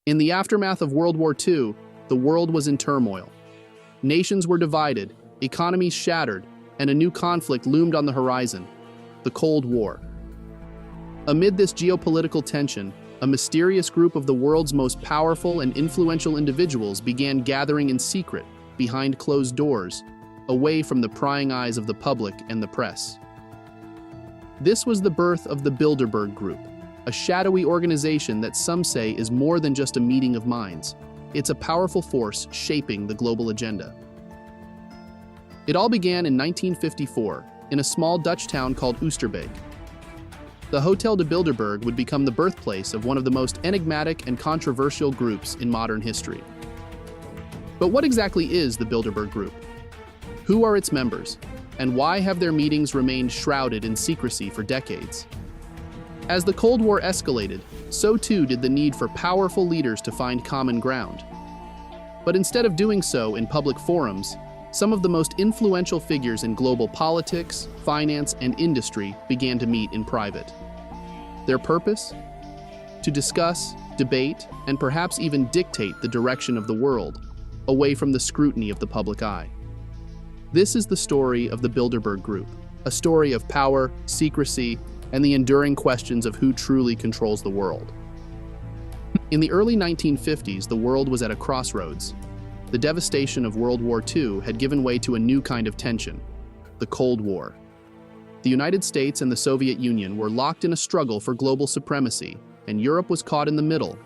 In the aftermath of World War II, the world was in turmoil. Nations were divided, economies shattered, and a new conflict loomed on the horizon: the Cold War. Amid this geopolitical tension, a mysterious group of the world's most powerful and influential individuals began gathering in secret, behind closed doors, away from the prying eyes of the public and the press. This was the birth of the Bilderberg Group, a shadowy organization that some say is more than just a meeting of minds. It's a powerful force shaping the global agenda. It all began in 1954, in a small Dutch town called Oosterbeek. The Hotel de Bilderberg would become the birthplace of one of the most enigmatic and controversial groups in modern history. But what exactly is the Bilderberg Group? Who are its members? And why have their meetings remained shrouded in secrecy for decades? As the Cold War escalated, so too did the need for powerful leaders to find common ground. But instead of doing so in public forums, some of the most influential figures in global politics, finance, and industry began to meet in private. Their purpose? To discuss, debate, and perhaps even dictate the direction of the world, away from the scrutiny of the public eye. This is the story of the Bilderberg Group, a story of power, secrecy, and the enduring questions of who truly controls the world. In the early 1950s, the world was at a crossroads. The devastation of World War II had given way to a new kind of tension: the Cold War. The United States and the Soviet Union were locked in a struggle for global supremacy, and Europe was caught in the middle.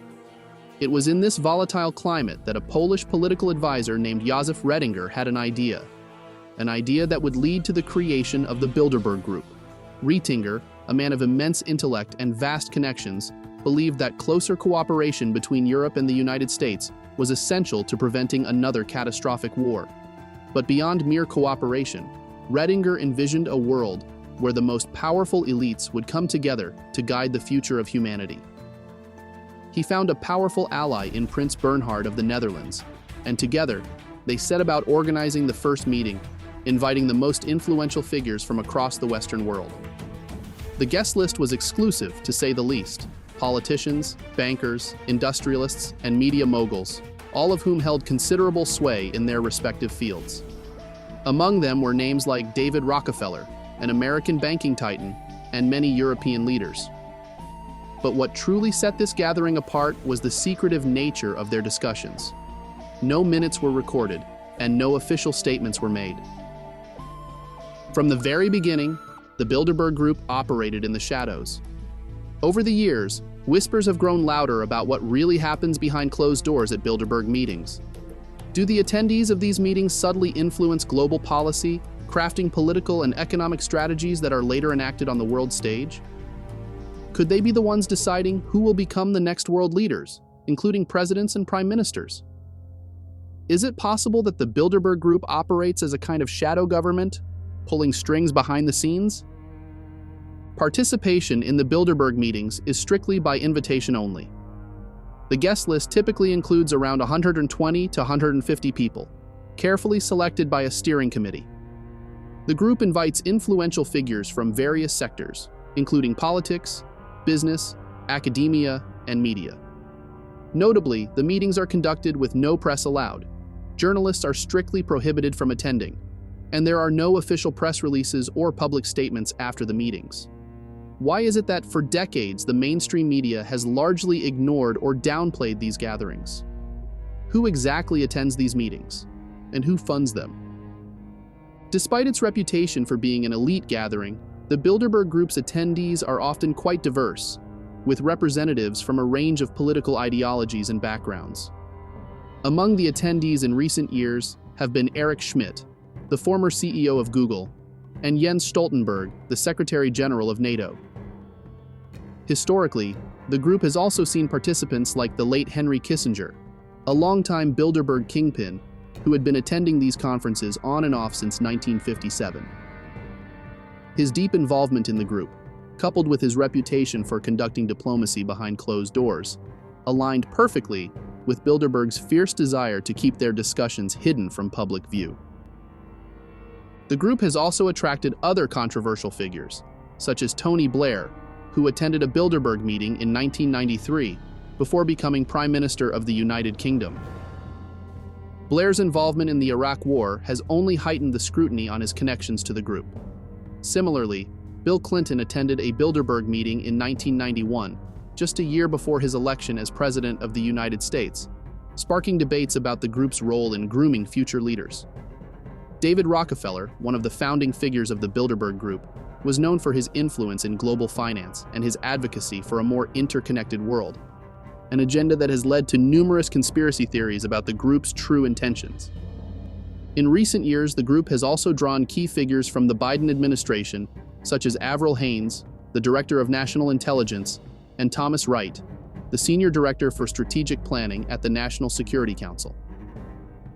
It was in this volatile climate that a Polish political advisor named Josef Redinger had an idea that would lead to the creation of the Bilderberg Group. Redinger, a man of immense intellect and vast connections, believed that closer cooperation between Europe and the United States was essential to preventing another catastrophic war. But beyond mere cooperation, Redinger envisioned a world where the most powerful elites would come together to guide the future of humanity. He found a powerful ally in Prince Bernhard of the Netherlands, and together, they set about organizing the first meeting, inviting the most influential figures from across the Western world. The guest list was exclusive, to say the least: politicians, bankers, industrialists, and media moguls, all of whom held considerable sway in their respective fields. Among them were names like David Rockefeller, an American banking titan, and many European leaders. But what truly set this gathering apart was the secretive nature of their discussions. No minutes were recorded, and no official statements were made. From the very beginning, the Bilderberg Group operated in the shadows. Over the years, whispers have grown louder about what really happens behind closed doors at Bilderberg meetings. Do the attendees of these meetings subtly influence global policy, crafting political and economic strategies that are later enacted on the world stage? Could they be the ones deciding who will become the next world leaders, including presidents and prime ministers? Is it possible that the Bilderberg Group operates as a kind of shadow government, pulling strings behind the scenes? Participation in the Bilderberg meetings is strictly by invitation only. The guest list typically includes around 120 to 150 people, carefully selected by a steering committee. The group invites influential figures from various sectors, including politics, business, academia, and media. Notably, the meetings are conducted with no press allowed. Journalists are strictly prohibited from attending, and there are no official press releases or public statements after the meetings. Why is it that for decades the mainstream media has largely ignored or downplayed these gatherings? Who exactly attends these meetings, and who funds them? Despite its reputation for being an elite gathering, the Bilderberg Group's attendees are often quite diverse, with representatives from a range of political ideologies and backgrounds. Among the attendees in recent years have been Eric Schmidt, the former CEO of Google, and Jens Stoltenberg, the Secretary General of NATO. Historically, the group has also seen participants like the late Henry Kissinger, a longtime Bilderberg kingpin who had been attending these conferences on and off since 1957. His deep involvement in the group, coupled with his reputation for conducting diplomacy behind closed doors, aligned perfectly with Bilderberg's fierce desire to keep their discussions hidden from public view. The group has also attracted other controversial figures, such as Tony Blair, who attended a Bilderberg meeting in 1993 before becoming Prime Minister of the United Kingdom. Blair's involvement in the Iraq War has only heightened the scrutiny on his connections to the group. Similarly, Bill Clinton attended a Bilderberg meeting in 1991, just a year before his election as President of the United States, sparking debates about the group's role in grooming future leaders. David Rockefeller, one of the founding figures of the Bilderberg Group, was known for his influence in global finance and his advocacy for a more interconnected world, an agenda that has led to numerous conspiracy theories about the group's true intentions. In recent years, the group has also drawn key figures from the Biden administration, such as Avril Haines, the Director of National Intelligence, and Thomas Wright, the Senior Director for Strategic Planning at the National Security Council.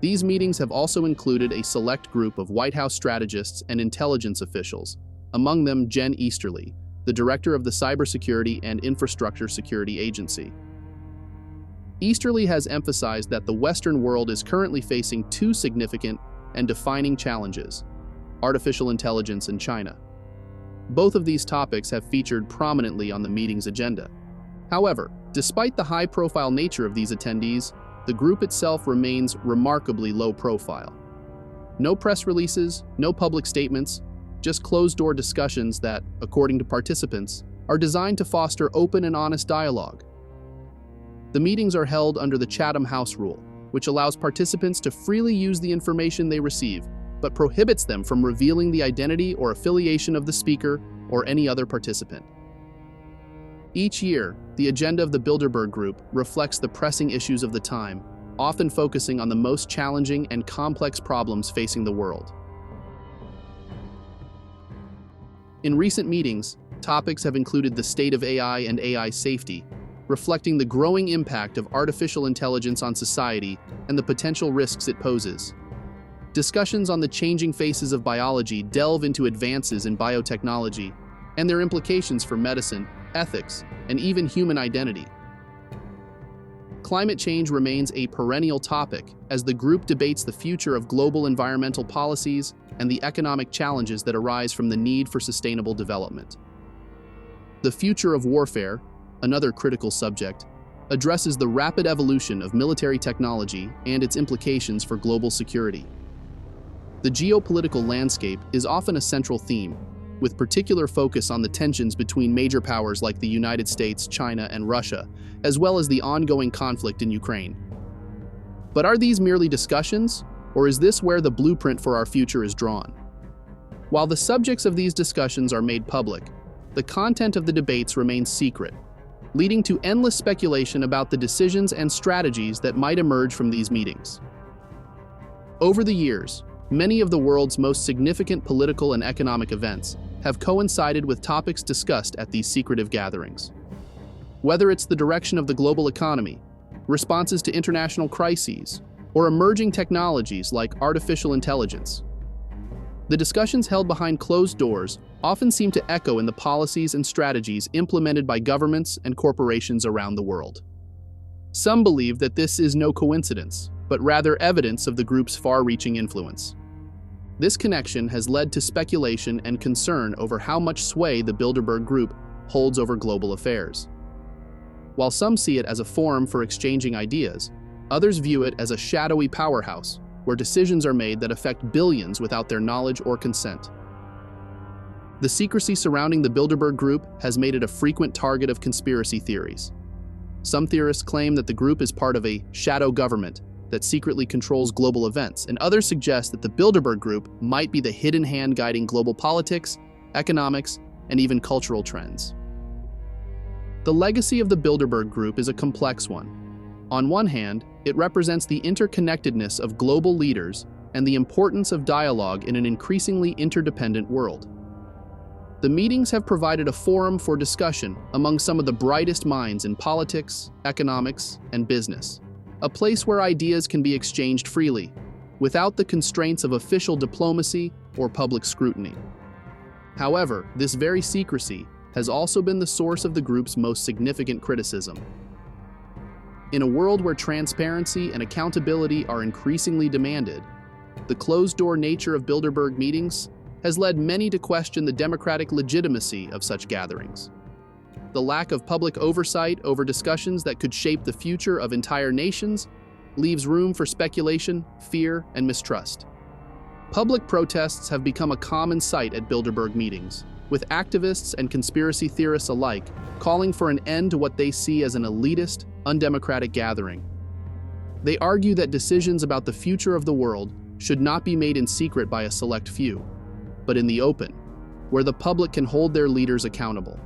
These meetings have also included a select group of White House strategists and intelligence officials, among them Jen Easterly, the Director of the Cybersecurity and Infrastructure Security Agency. Easterly has emphasized that the Western world is currently facing two significant and defining challenges: artificial intelligence and China. Both of these topics have featured prominently on the meeting's agenda. However, despite the high-profile nature of these attendees, the group itself remains remarkably low profile. No press releases, no public statements, just closed-door discussions that, according to participants, are designed to foster open and honest dialogue. The meetings are held under the Chatham House Rule, which allows participants to freely use the information they receive, but prohibits them from revealing the identity or affiliation of the speaker or any other participant. Each year, the agenda of the Bilderberg Group reflects the pressing issues of the time, often focusing on the most challenging and complex problems facing the world. In recent meetings, topics have included the state of AI and AI safety, reflecting the growing impact of artificial intelligence on society and the potential risks it poses. Discussions on the changing faces of biology delve into advances in biotechnology and their implications for medicine, ethics, and even human identity. Climate change remains a perennial topic as the group debates the future of global environmental policies and the economic challenges that arise from the need for sustainable development. The future of warfare, another critical subject, addresses the rapid evolution of military technology and its implications for global security. The geopolitical landscape is often a central theme, with particular focus on the tensions between major powers like the United States, China, and Russia, as well as the ongoing conflict in Ukraine. But are these merely discussions, or is this where the blueprint for our future is drawn? While the subjects of these discussions are made public, the content of the debates remains secret, leading to endless speculation about the decisions and strategies that might emerge from these meetings. Over the years, many of the world's most significant political and economic events have coincided with topics discussed at these secretive gatherings. Whether it's the direction of the global economy, responses to international crises, or emerging technologies like artificial intelligence, the discussions held behind closed doors often seem to echo in the policies and strategies implemented by governments and corporations around the world. Some believe that this is no coincidence, but rather evidence of the group's far-reaching influence. This connection has led to speculation and concern over how much sway the Bilderberg Group holds over global affairs. While some see it as a forum for exchanging ideas, others view it as a shadowy powerhouse where decisions are made that affect billions without their knowledge or consent. The secrecy surrounding the Bilderberg Group has made it a frequent target of conspiracy theories. Some theorists claim that the group is part of a shadow government that secretly controls global events, and others suggest that the Bilderberg Group might be the hidden hand guiding global politics, economics, and even cultural trends. The legacy of the Bilderberg Group is a complex one. On one hand, it represents the interconnectedness of global leaders and the importance of dialogue in an increasingly interdependent world. The meetings have provided a forum for discussion among some of the brightest minds in politics, economics, and business, a place where ideas can be exchanged freely, without the constraints of official diplomacy or public scrutiny. However, this very secrecy has also been the source of the group's most significant criticism. In a world where transparency and accountability are increasingly demanded, the closed-door nature of Bilderberg meetings has led many to question the democratic legitimacy of such gatherings. the lack of public oversight over discussions that could shape the future of entire nations leaves room for speculation, fear, and mistrust. Public protests have become a common sight at Bilderberg meetings, with activists and conspiracy theorists alike calling for an end to what they see as an elitist, undemocratic gathering. They argue that decisions about the future of the world should not be made in secret by a select few, but in the open, where the public can hold their leaders accountable.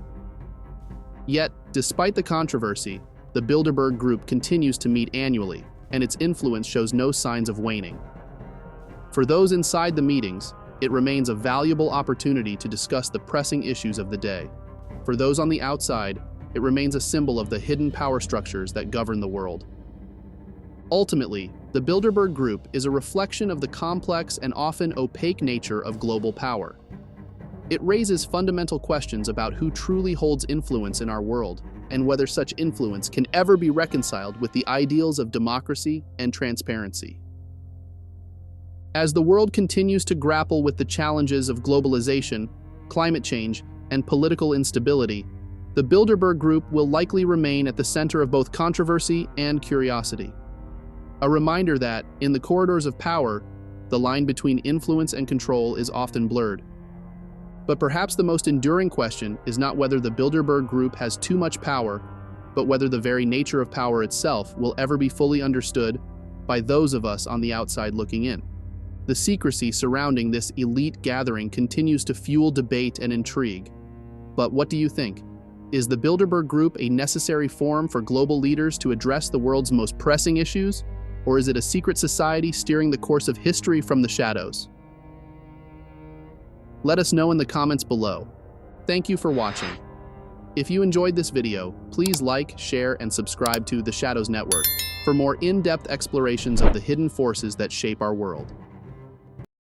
Yet, despite the controversy, the Bilderberg Group continues to meet annually, and its influence shows no signs of waning. For those inside the meetings, it remains a valuable opportunity to discuss the pressing issues of the day. For those on the outside, it remains a symbol of the hidden power structures that govern the world. Ultimately, the Bilderberg Group is a reflection of the complex and often opaque nature of global power. It raises fundamental questions about who truly holds influence in our world, and whether such influence can ever be reconciled with the ideals of democracy and transparency. As the world continues to grapple with the challenges of globalization, climate change, and political instability, the Bilderberg Group will likely remain at the center of both controversy and curiosity. A reminder that, in the corridors of power, the line between influence and control is often blurred. But perhaps the most enduring question is not whether the Bilderberg Group has too much power, but whether the very nature of power itself will ever be fully understood by those of us on the outside looking in. The secrecy surrounding this elite gathering continues to fuel debate and intrigue. But what do you think? Is the Bilderberg Group a necessary forum for global leaders to address the world's most pressing issues? Or is it a secret society steering the course of history from the shadows? Let us know in the comments below. Thank you for watching. If you enjoyed this video, please like, share, and subscribe to The Shadows Network for more in-depth explorations of the hidden forces that shape our world.